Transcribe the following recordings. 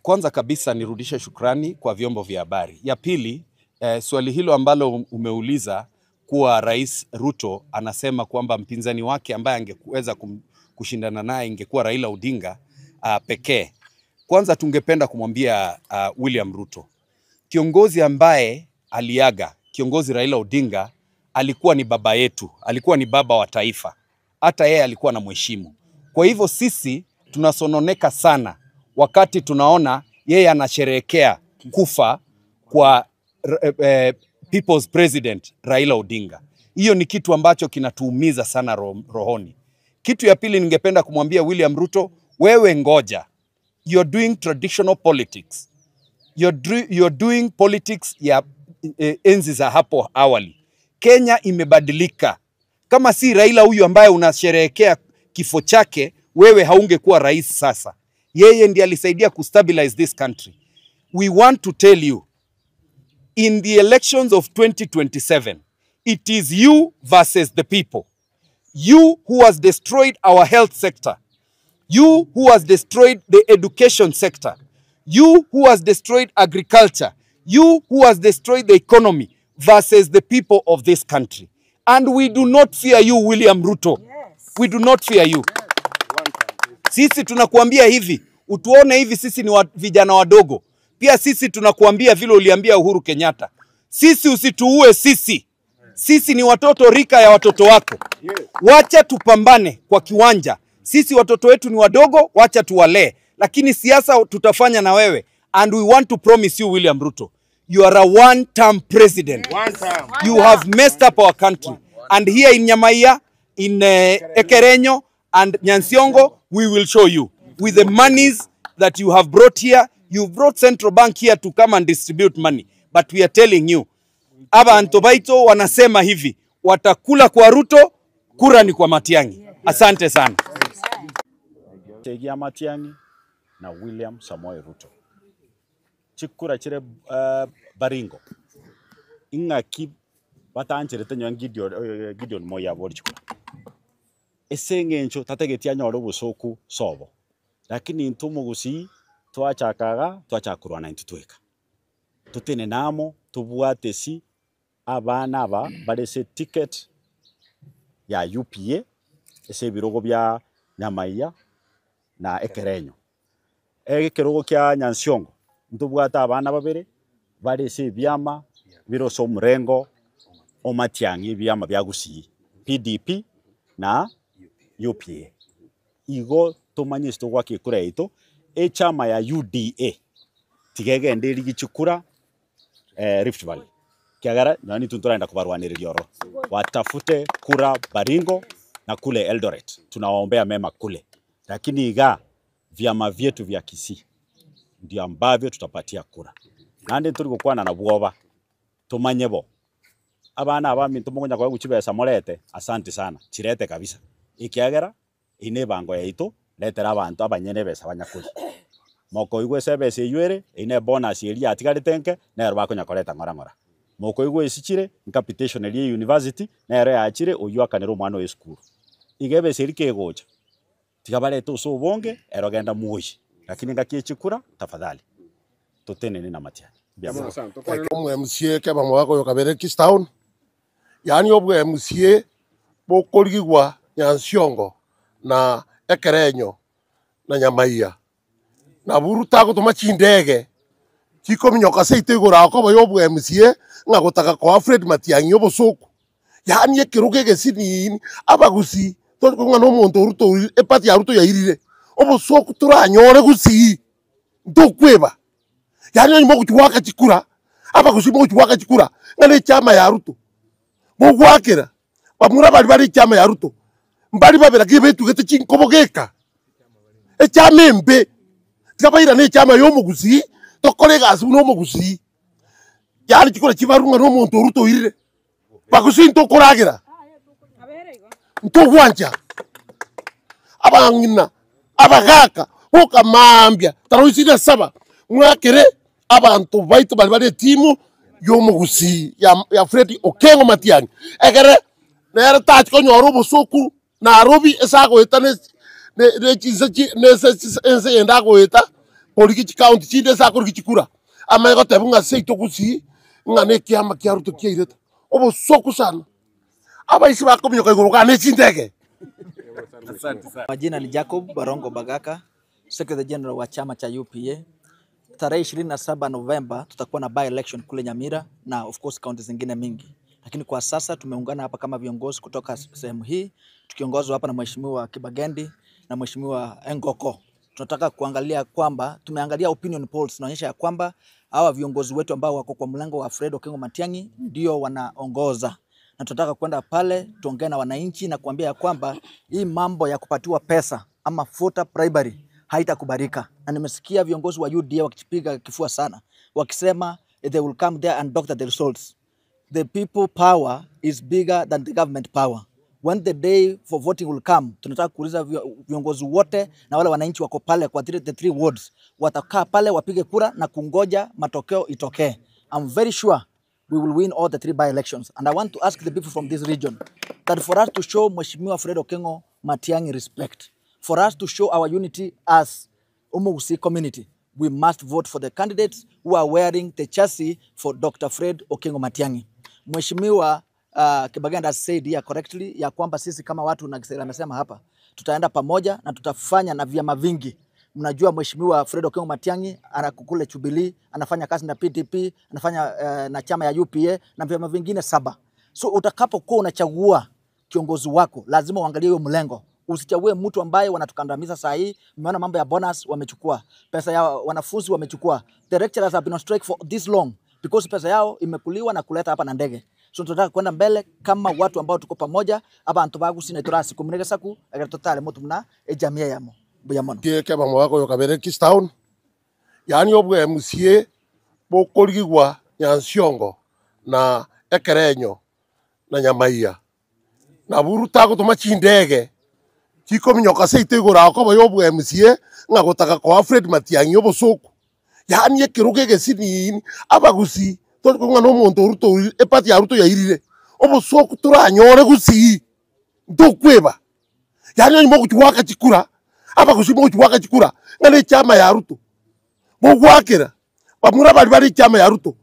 Kwanza kabisa nirudishe shukrani kwa vyombo vya habari. Ya pili, swali hilo ambalo umeuliza kuwa Rais Ruto anasema kwamba mpinzani wake ambaye angeweza kushindana naye ingekuwa Raila Odinga pekee. Kwanza tungependa kumwambia William Ruto, kiongozi ambaye aliaga, kiongozi Raila Odinga alikuwa ni baba yetu, alikuwa ni baba wa taifa. Hata yeye alikuwa na mheshimu. Kwa hivyo sisi tunasononeka sana wakati tunaona yeye anasherehekea kufa kwa People's President Raila Odinga. Hiyo ni kitu ambacho kinatuumiza sana rohoni. Kitu ya pili ningependa kumwambia William Ruto, wewe ngoja. You're doing traditional politics. You're doing politics ya enzi za hapo awali. Kenya imebadilika. Kama si Raila huyu ambaye unasherehekea kifo chake, wewe haungekuwa rais sasa. Yeye ndiye alisaidia kustabilize this country. We want to tell you, in the elections of 2027, it is you versus the people. You who has destroyed our health sector. You who has destroyed the education sector. You who has destroyed agriculture. You who has destroyed the economy versus the people of this country. And we do not fear you, William Ruto. Yes. We do not fear you. Sisi tunakuambia hivi, utuone hivi sisi ni vijana wadogo. Pia sisi tunakuambia vile uliambia Uhuru Kenyatta. Sisi usituue sisi. Sisi ni watoto rika ya watoto wako. Wacha tupambane kwa kiwanja. Sisi watoto wetu ni wadogo, wacha tuwalee. Lakini siasa tutafanya na wewe. And we want to promise you, William Ruto, you are a one-term president. You have messed up our country. And here in Nyamaiya, in Ekerenyo and Nyansiongo, we will show you. With the monies that you have brought here, you brought Central Bank here to come and distribute money. But we are telling you, Aba Antobaito wanasema hivi, watakula kwa Ruto, kura ni kwa Matiang'i. Asante sana. Tegia Matiang'i na William Samoei Ruto. Chikura chire Baringo. Ingaki batancherete nyo Gideon Moi abori chikura. Esengencho tategetia nyoro busoku sobo. Lakini ntumo gusi twachakaga twachakurwa 92 eka. Tutene namo tubuate si abana aba barese ticket ya UPA ese birogo bya Nyamaiya na Ekerenyo. Ekerogo kya Nyansiongo ntubwata abana babere barese byama biroso murengo o Matiang'i byama bya Gusii PDP na UPA. Igo tumanyiste gwa kikura ito chama ya UDA tigegende ligichukura Rift Valley kiagara nani tunturaenda kubarwaniriria oro watafute kura Baringo na kule Eldoret tunawaombea mema kule, lakini iga vyama vyetu vya Kisii ndio ambavyo tutapatia kura nande turikukwana na bwoba tumanyebo abana abami tumugonya kwa guchibesa morete. Asante sana chirete kabisa ikiagera ine bango yaito letera abantu abanyene besa banyakuri moko igwe sebese ywere ine bonus eri atigaritenke na ero bakonyakoreta ngora moko igwe isichire incapitation eri university na ero yaachire oyuakanero mwana we school igebe serike gocha tigabale to so bonge ero genda muoshi lakini ngakiyechikura tafadhali tutene na Matiang'i biamo omu MCA ke bamwe bako yokabere Kistown yani obwe MCA bokorigwa Nyansiongo na Ekerenyo na Nyamaiya na buruta gutuma chindege chiko minyoka seite igora ko bayobwe MCA ngagotaka kwa Fred Matiang'i obosoku yani ekiruge gesini abagusi to ngwa no muntu Ruto epati ya Ruto yairire obosoku turanyore Gusii ndokweba yani mo kuchwaka chikura abagusi mo kuchwaka chikura ngane chama ya Ruto bogwakira bamura bari chama ya Ruto mbali babera kibetu gete chinkobogeka chama mbe tikabaira ne chama yo Gusii tokorega asu no Gusii yani chikora chibarunga no muntu Ruto irire bagusi ntokoragira ntogwanja abangina abagaka okamambya taroisina saba mwakere abantu baito bali timu yo Gusii ya Fred Okengo Matiang'i egere nere tach ko nyoro bosoku Nairobi esago eta ne enda go eta poliki county chinde sa koriki chikura ama ko tebunga seito kusi ngane kiama kia Ruto kia ireta obo soku sana aba isi bako mnyoka iguru kane chindege. Asante sana. Majina ni Jacob Barongo Bagaka, Secretary General wa chama cha UPA. Tarehe 27 Novemba tutakuwa na by election kule Nyamira na of course kaunti zingine mingi. Lakini kwa sasa tumeungana hapa kama viongozi kutoka sehemu hii tukiongozwa hapa na Mheshimiwa Kibagendi na Mheshimiwa Engoko. Tunataka kuangalia kwamba tumeangalia opinion polls inaonyesha ya kwamba hawa viongozi wetu ambao wako kwa mlango wa Fred Okengo Matiang'i ndio wanaongoza. Na tunataka kwenda pale tuongee na wananchi na kuambia ya kwamba hii mambo ya kupatiwa pesa ama voter bribery haitakubalika. Na nimesikia viongozi wa UDA wakipiga kifua sana wakisema they will come there and doctor the results. The people power is bigger than the government power. When the day for voting will come, tunataka kuuliza viongozi wote na wale wananchi wako pale kwa the three wards watakaa pale wapige kura na kungoja matokeo itokee. I'm very sure we will win all the three by-elections. And I want to ask the people from this region that for us to show Mheshimiwa Fred Okengo Matiang'i respect, for us to show our unity as Umugusi community, we must vote for the candidates who are wearing the chassis for Dr. Fred Okengo Matiang'i. Mheshimiwa Kibagendi has said here correctly ya kwamba sisi kama watu na amesema hapa tutaenda pamoja na tutafanya na vyama vingi. Mnajua Mheshimiwa Fred Okengo Matiang'i anakukule Jubilee, anafanya kazi na PDP, anafanya na chama ya UPA na vyama vingine 7. So utakapokuwa unachagua kiongozi wako lazima uangalie hiyo mlengo. Usichague mtu ambaye wanatukandamiza saa hii. Umeona mambo ya bonus wamechukua, pesa ya wanafunzi wamechukua. The lecturers have been on strike for this long because pesa yao imekuliwa na kuleta hapa na ndege. So tunataka kwenda mbele kama watu ambao tuko pamoja abantu bagusina iturasi kumunega saku agatotale mutu muna ejamii yamo buyamono Ke bamo wako yo kabere Kistown yani obwe MCA bokorigwa Nyansiongo na Ekerenyo na Nyamaiya na buruta ko tuma chindege chiko minyoka seite igura ko bayobwe MCA ngagotaka ko Fred Matiang'i obosoku yani ekiruge gesini abagusi to ko ngano muntu Ruto epati ya Ruto yairire obosoku turanyore gusi ndokweba yani nyimo kuchwaka chikura abagusi mo kuchwaka chikura ngale chama ya Ruto bogwakira bamura bari chama ya Ruto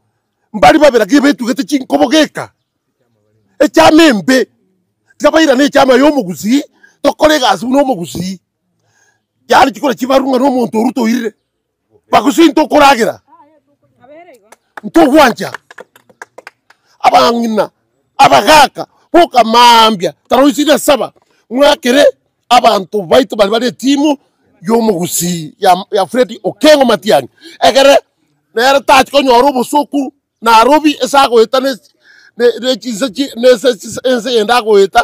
mbali babera kibetu gete chinkobogeka echama mbe tikabaira ne chama yo mugusi tokolega asu no mugusi yani chikora chibarunga no muntu Ruto irire bagusi ntokoragira ntogwanja abangina abagaka boka mambya taroisina 7 mwakere abantu baitu bali timu yo mugusi ya Fred Okengo Matiang'i egere nere tach ko nyoro bosoku Nairobi esago etane ne chisachi ne enda go eta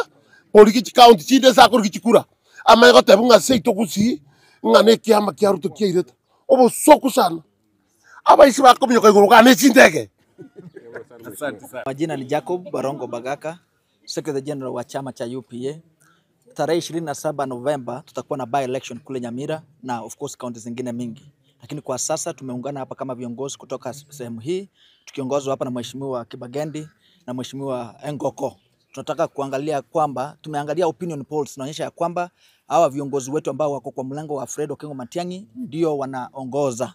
poliki county chinde sa ko kichikura ama ko tebunga seito kusi ngane kiama kia Ruto kia ireta obo soku sana aba isi bako mnyoka iguru kane chindege. Asante sana. Majina ni Jacob Barongo Bagaka, Secretary General wa chama cha UPA. Tarehe 27 Novemba tutakuwa na by election kule Nyamira na of course kaunti zingine mingi. Lakini kwa sasa tumeungana hapa kama viongozi kutoka sehemu hii tukiongozwa hapa na Mheshimiwa Kibagendi na Mheshimiwa Engoko. Tunataka kuangalia kwamba tumeangalia opinion polls inaonyesha ya kwamba hawa viongozi wetu ambao wako kwa mlango wa Fred Okengo Matiang'i ndio wanaongoza.